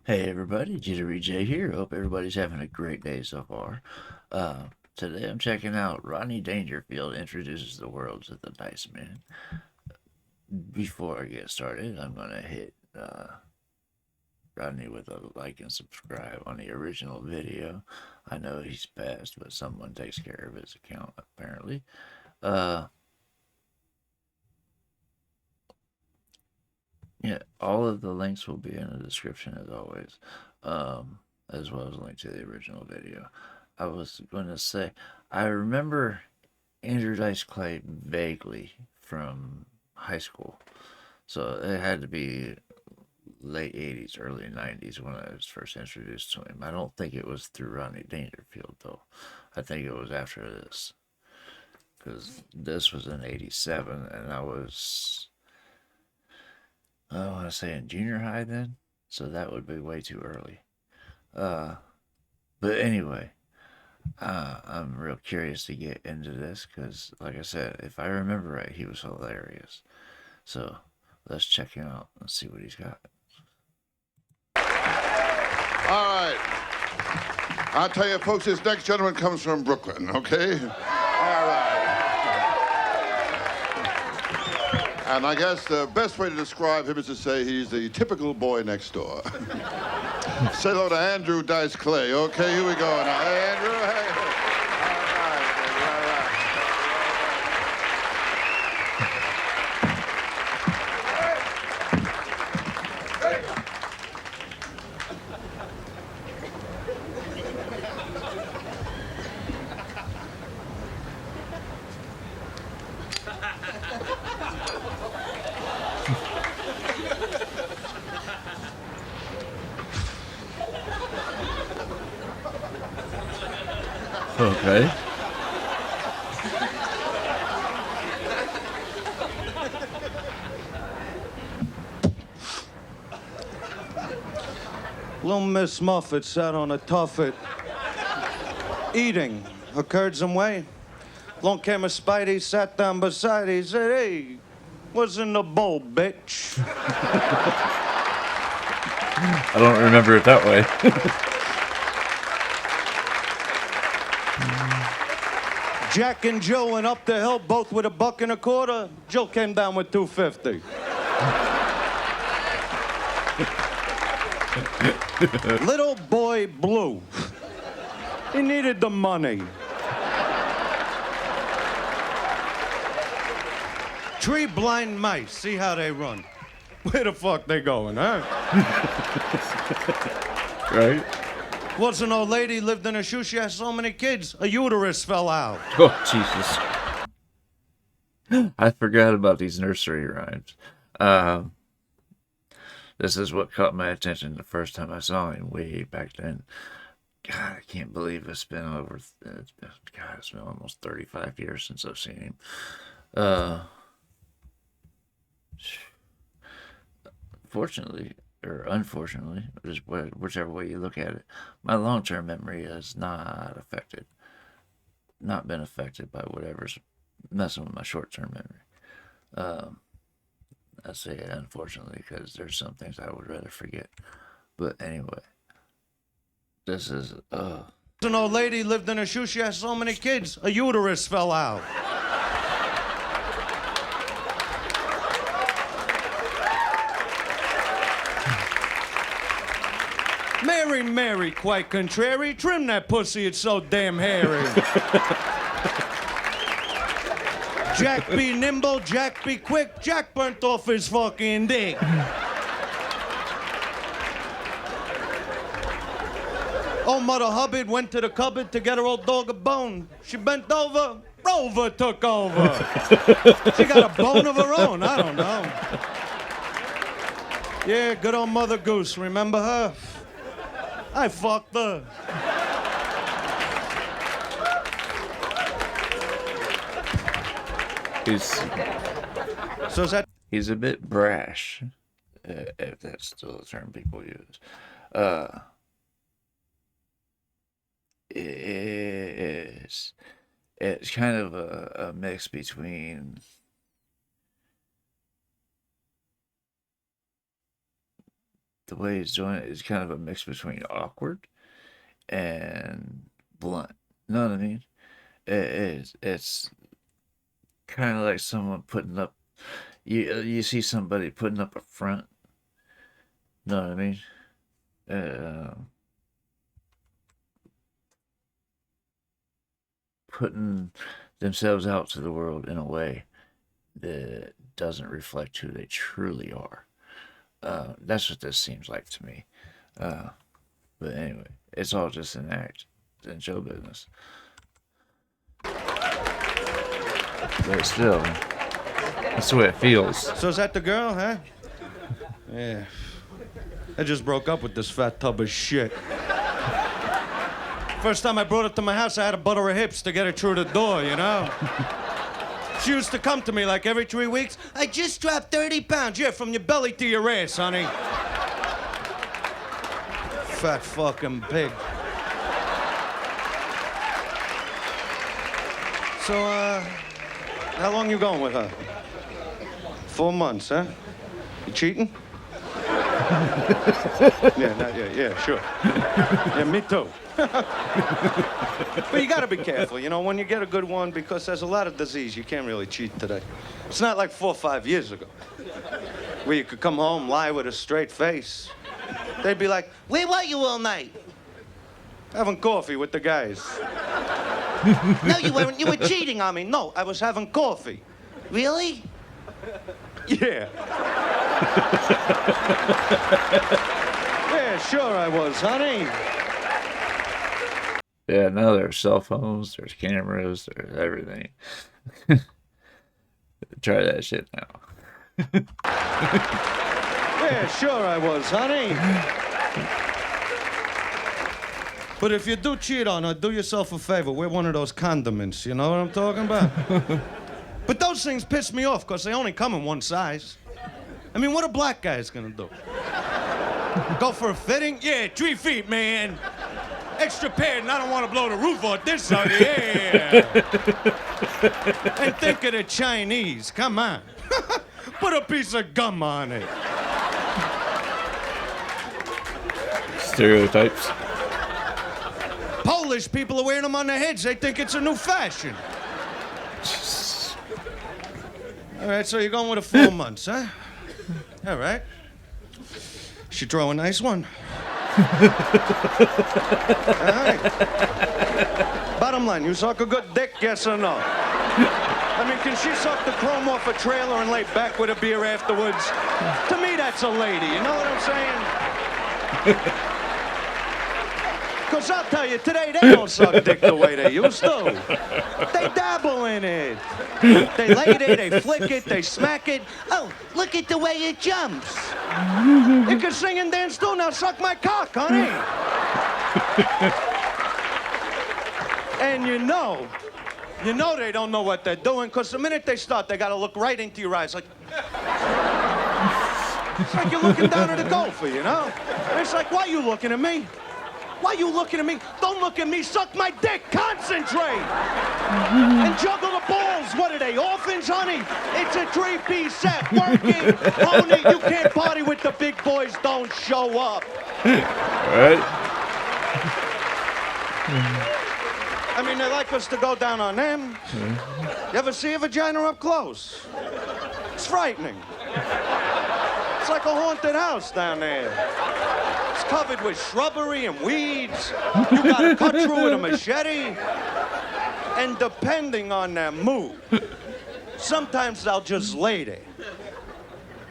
Hey everybody, JitteryJay here. Hope everybody's having a great day so far. Today I'm checking out Rodney Dangerfield introduces the world to the Diceman. Before I get started, I'm gonna hit Rodney with a like and subscribe on the original video. I know he's passed, but someone takes care of his account apparently. Uh, yeah, all of the links will be in the description as always, as well as a link to the original video. I was going to say, I remember Andrew Dice Clay vaguely from high school. So it had to be late 80s, early 90s when I was first introduced to him. I don't think it was through Rodney Dangerfield, though. I think it was after this. Because this was in 87, and I was, I want to say, in junior high then. So that would be way too early. Uh, but anyway, I'm real curious to get into this because, like I said, if I remember right, he was hilarious. So let's check him out and see what he's got. All right. I'll tell you, folks, this next gentleman comes from Brooklyn, okay? All right. And I guess the best way to describe him is to say he's the typical boy next door. Say hello to Andrew Dice Clay. Okay, here we go now. Hey, Andrew. Hey. All right, baby, all right. Okay. Little Miss Muffet sat on a tuffet, eating her curds and whey. Long came a Spidey, sat down beside he said, "Hey, what's in the bowl, bitch?" I don't remember it that way. Jack and Joe went up the hill, both with $1.25. Joe came down with $2.50. Little boy Blue. He needed the money. Three blind mice. See how they run. Where the fuck they going, huh? Right? Was an old lady, lived in a shoe. She had so many kids, a uterus fell out. Oh, Jesus. I forgot about these nursery rhymes. Um, this is what caught my attention the first time I saw him way back then. God, I can't believe it's been it's been almost 35 years since I've seen him. Uh, Fortunately, or unfortunately, whichever way you look at it, my long-term memory is not been affected by whatever's messing with my short-term memory. Um, I say it unfortunately because there's some things I would rather forget. But anyway, this is An old lady lived in a shoe. She had so many kids, a uterus fell out. Mary, Mary, quite contrary, trim that pussy, it's so damn hairy. Jack be nimble, Jack be quick, Jack burnt off his fucking dick. Old Mother Hubbard went to the cupboard to get her old dog a bone. She bent over, Rover took over. She got a bone of her own, I don't know. Yeah, good old Mother Goose, remember her? I fucked her. So is that he's a bit brash, if that's still a term people use. Uh, it's kind of a mix between the way he's doing it is kind of a mix between awkward and blunt. You know what I mean? It's kind of like someone putting up. You see somebody putting up a front. You know what I mean? Putting themselves out to the world in a way that doesn't reflect who they truly are. That's what this seems like to me. But anyway, it's all just an act in show business. But still, that's the way it feels. So is that the girl, huh? Yeah. I just broke up with this fat tub of shit. First time I brought her to my house, I had to butter her hips to get her through the door, you know? She used to come to me like every 3 weeks. I just dropped 30 pounds. Yeah, from your belly to your ass, honey. Fat fucking pig. So, how long you going with her? 4 months, huh? You cheating? Yeah, not yet. Yeah, sure. Yeah, me too. But you gotta be careful, you know, when you get a good one, because there's a lot of disease. You can't really cheat today. It's not like 4 or 5 years ago, where you could come home, lie with a straight face. They'd be like, where were you all night? Having coffee with the guys. No, you weren't. You were cheating on me. No, I was having coffee. Really? Yeah. Yeah, sure I was, honey. Yeah, now there's cell phones, there's cameras, there's everything. Try that shit now. Yeah, sure I was, honey. But if you do cheat on her, do yourself a favor. Wear one of those condiments, you know what I'm talking about? But those things piss me off, because they only come in one size. I mean, what a black guy's gonna do? Go for a fitting? Yeah, 3 feet, man. Extra pair, and I don't want to blow the roof off this sucker, yeah. And think of the Chinese, come on. Put a piece of gum on it. Stereotypes. Polish people are wearing them on their heads. They think it's a new fashion. All right, so you're going with a 4 months, huh? All right. She throw a nice one. All right. Bottom line, you suck a good dick, yes or no? I mean, can she suck the chrome off a trailer and lay back with a beer afterwards? To me, that's a lady, you know what I'm saying? Because I'll tell you, today they don't suck dick the way they used to. They dabble in it. They lay it, they flick it, they smack it. Oh, look at the way it jumps. You can sing and dance too, now suck my cock, honey. And you know they don't know what they're doing, because the minute they start, they gotta look right into your eyes, like... It's like you're looking down at a golfer, you know? And it's like, why are you looking at me? Why are you looking at me? Don't look at me, suck my dick, concentrate! And juggle the balls. What are they, orphans, honey? It's a 3-piece set, working. Honey, you can't party with the big boys, don't show up. All right. I mean, they like us to go down on them. You ever see a vagina up close? It's frightening. It's like a haunted house down there. It's covered with shrubbery and weeds. You gotta cut through with a machete. And depending on their mood, sometimes they'll just lay there.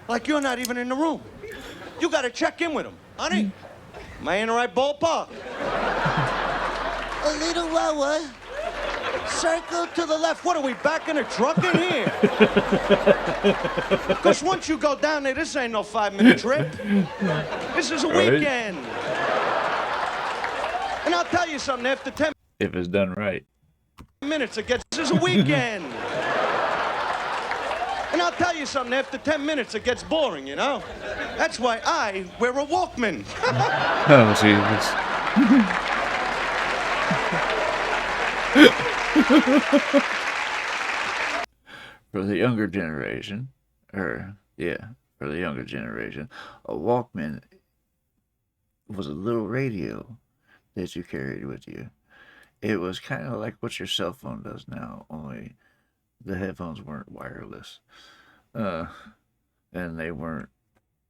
Like you're not even in the room. You gotta check in with them. Honey, am I in the right ballpark? A little lower. Circle to the left. What are we, back in a truck in here? Because once you go down there, this ain't no 5-minute trip. This is a weekend. And I'll tell you something, after 10 If it's done right. minutes, this is a weekend. And I'll tell you something, after 10 minutes, it gets boring, you know? That's why I wear a Walkman. Oh, Jesus. For the younger generation, a Walkman was a little radio that you carried with you. It was kind of like what your cell phone does now, only the headphones weren't wireless. Uh, and they weren't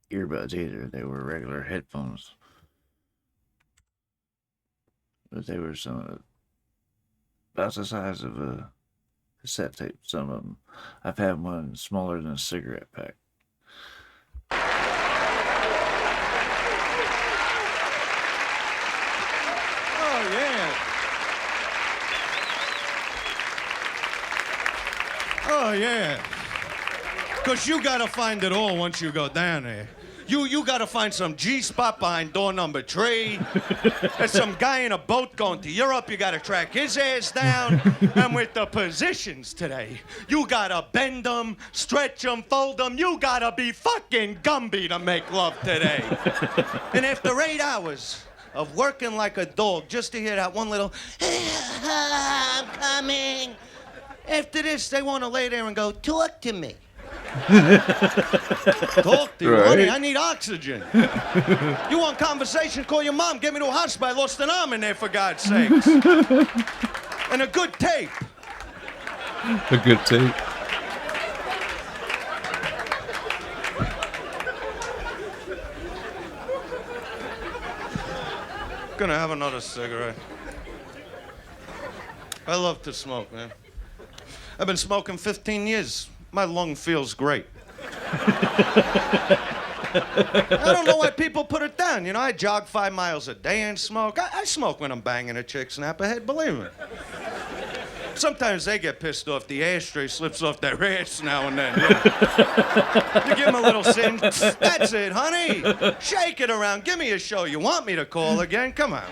earbuds either. They were regular headphones. But they were about the size of a cassette tape. Some of them. I've had one smaller than a cigarette pack. Oh, yeah. Oh, yeah. Because you got to find it all once you go down there. You got to find some G-spot behind door number 3. There's some guy in a boat going to Europe. You got to track his ass down. And with the positions today, you got to bend them, stretch them, fold them. You got to be fucking Gumby to make love today. And after 8 hours of working like a dog just to hear that one little, I'm coming. After this, they want to lay there and go, talk to me. Talk to you, Right. honey. I need oxygen. You want conversation? Call your mom. Get me to a hospital. I lost an arm in there, for God's sakes. And a good tape. A good tape. Gonna have another cigarette. I love to smoke, man. I've been smoking 15 years. My lung feels great. I don't know why people put it down. You know, I jog 5 miles a day and smoke. I smoke when I'm banging a chick snap ahead, believe me. Sometimes they get pissed off. The ashtray slips off their ass now and then. Yeah. You give them a little sin. That's it, honey. Shake it around. Give me a show. You want me to call again? Come on.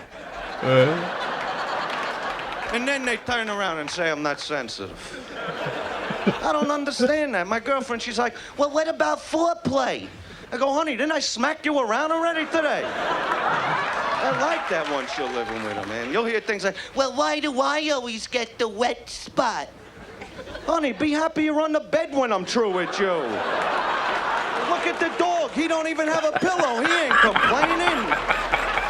And then they turn around and say I'm not sensitive. I don't understand that. My girlfriend, she's like, well, what about foreplay? I go, honey, didn't I smack you around already today? I like that once you're living with her, man. You'll hear things like, well, why do I always get the wet spot? Honey, be happy you're on the bed when I'm through with you. Look at the dog. He don't even have a pillow. He ain't complaining.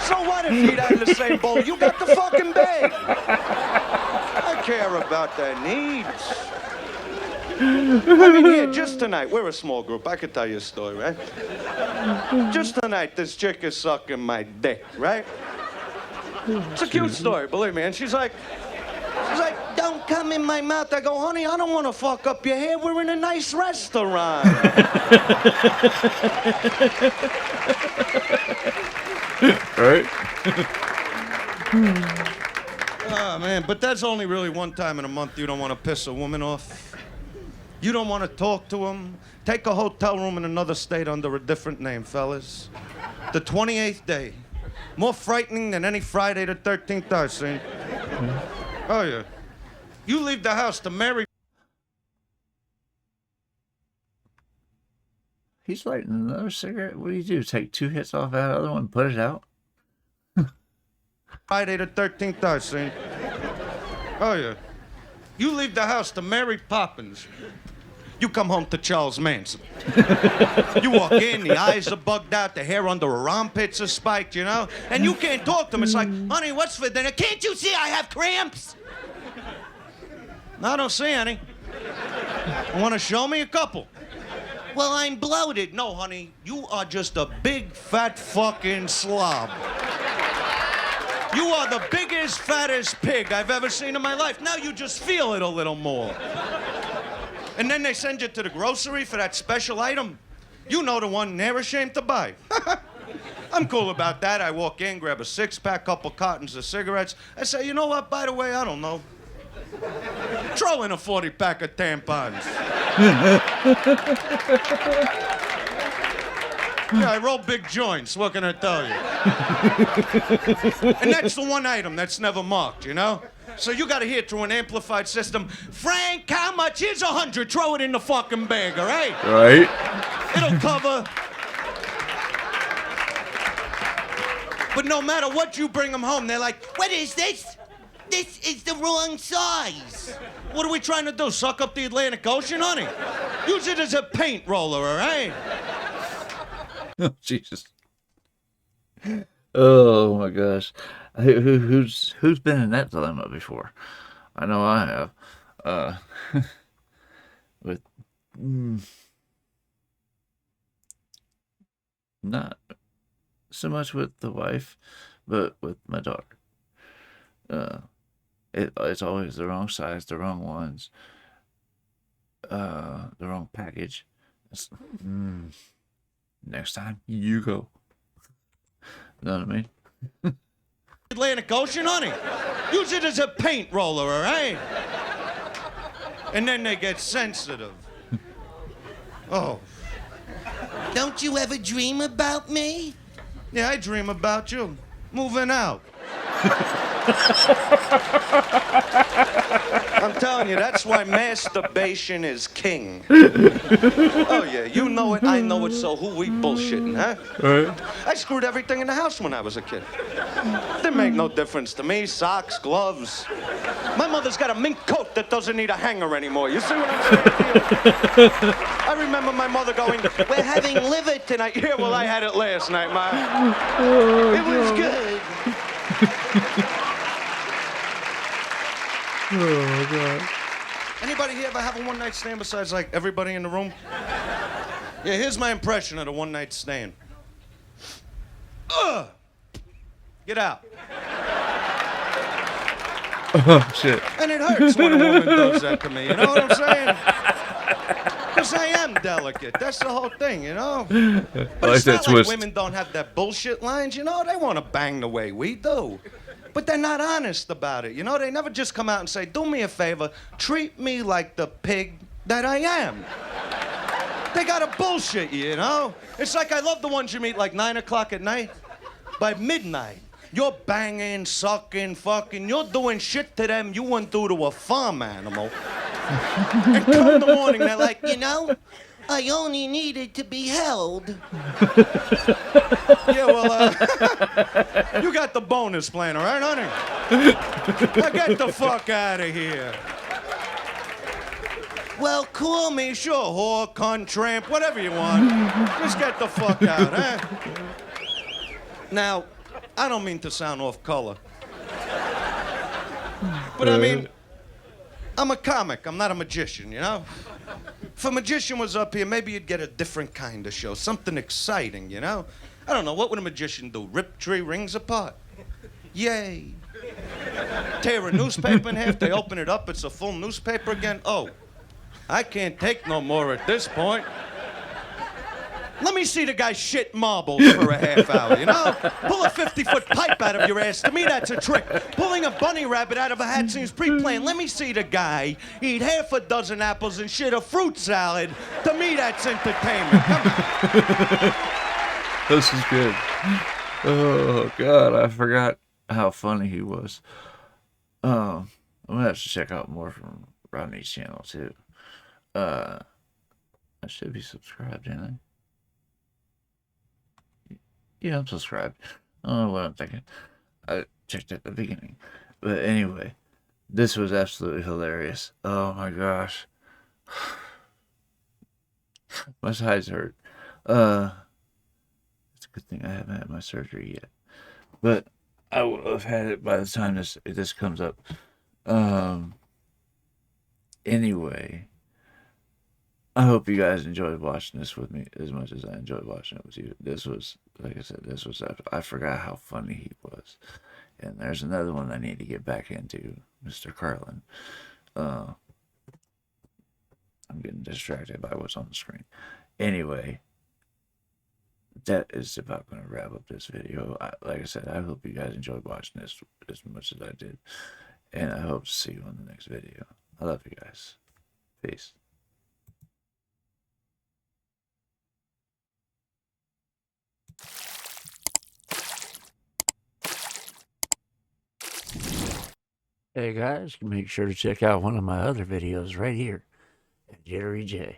So what if he'd had the same bowl? You got the fucking bed. I care about their needs. I mean, here, just tonight, we're a small group. I could tell you a story, right? Just tonight, this chick is sucking my dick, right? It's a cute story, believe me. And she's like, don't come in my mouth. I go, honey, I don't want to fuck up your hair. We're in a nice restaurant. Right? Oh, man, but that's only really one time in a month you don't want to piss a woman off. You don't want to talk to them. Take a hotel room in another state under a different name, fellas. The 28th day. More frightening than any Friday the 13th I've seen. Oh, yeah. You leave the house to marry... He's lighting another cigarette. What do? Take 2 hits off that other one, put it out? Friday the 13th I've seen. Oh, yeah. You leave the house to Mary Poppins. You come home to Charles Manson. You walk in, the eyes are bugged out, the hair under her armpits are spiked, you know? And you can't talk to him. It's like, honey, what's for dinner? Can't you see I have cramps? No, I don't see any. Want to show me a couple? Well, I'm bloated. No, honey, you are just a big, fat fucking slob. You are the biggest, fattest pig I've ever seen in my life. Now you just feel it a little more. And then they send you to the grocery for that special item. You know the one they're ashamed to buy. I'm cool about that. I walk in, grab a 6-pack, couple cartons of cigarettes. I say, you know what, by the way, I don't know. Throw in a 40-pack of tampons. Yeah, I roll big joints, what can I tell you? And that's the one item that's never marked, you know? So you gotta hear through an amplified system, Frank, how much is 100? Throw it in the fucking bag, all right? Right? It'll cover. But no matter what you bring them home, they're like, what is this? This is the wrong size. What are we trying to do, suck up the Atlantic Ocean, honey? Use it as a paint roller, all right? Oh, Jesus. Oh my gosh, who's been in that dilemma before? I know I have. Uh, with mm, not so much with the wife, but with my daughter. Uh, it's always the wrong size, the wrong ones, the wrong package. It's, mm, next time you go. Know what I mean? Atlantic Ocean, honey. Use it as a paint roller, all right? And then they get sensitive. Oh. Don't you ever dream about me? Yeah, I dream about you. Moving out. I'm telling you, that's why masturbation is king. Oh, yeah, you know it, I know it, so who we bullshitting, huh? I screwed everything in the house when I was a kid. Didn't make no difference to me. Socks, gloves. My mother's got a mink coat that doesn't need a hanger anymore. You see what I'm saying to you? I remember my mother going, "We're having liver tonight." Yeah, well, I had it last night, Ma. It was good. Oh god. Anybody here ever have a one-night stand besides, like, everybody in the room? Yeah, here's my impression of a one-night stand. Get out. Oh shit. And it hurts when a woman does that to me, you know what I'm saying? Because I am delicate. That's the whole thing, you know? But like it's that not like twist. women don't have that bullshit lines, you know? They want to bang the way we do. But they're not honest about it, you know? They never just come out and say, "Do me a favor, treat me like the pig that I am." They gotta bullshit you, you know? It's like I love the ones you meet like 9 o'clock at night. By midnight, you're banging, sucking, fucking, you're doing shit to them you wouldn't do to a farm animal. And come the morning, they're like, You know, I only needed to be held. "Yeah, well, you got the bonus plan, all right, honey? Now get the fuck out of here." Well, call me, sure, whore, cunt, tramp, whatever you want. Just get the fuck out, eh? Now, I don't mean to sound off color. But I mean, I'm a comic, I'm not a magician, you know? If a magician was up here, maybe you'd get a different kind of show, something exciting, you know? I don't know, what would a magician do? Rip tree rings apart? Yay. Tear a newspaper in half, they open it up, it's a full newspaper again. Oh, I can't take no more at this point. Let me see the guy shit marbles for a half hour, you know? Pull a 50-foot pipe out of your ass. To me, that's a trick. Pulling a bunny rabbit out of a hat seems pre-planned. Let me see the guy eat half a dozen apples and shit a fruit salad. To me, that's entertainment. Come on. This is good. Oh god, I forgot how funny he was. I'm gonna have to check out more from Rodney's channel too. I should be subscribed, ain't I? Yeah, I'm subscribed. I don't know what I'm thinking. I checked at the beginning. But anyway, this was absolutely hilarious. Oh my gosh. My sides hurt. It's a good thing I haven't had my surgery yet. But I will have had it by the time this comes up. Anyway, I hope you guys enjoyed watching this with me as much as I enjoyed watching it with you. This was, like I said, I forgot how funny he was. And there's another one I need to get back into, Mr. Carlin. I'm getting distracted by what's on the screen. Anyway, that is about going to wrap up this video. Like I said, I hope you guys enjoyed watching this as much as I did. And I hope to see you on the next video. I love you guys. Peace. Hey guys, make sure to check out one of my other videos right here at JitteryJay.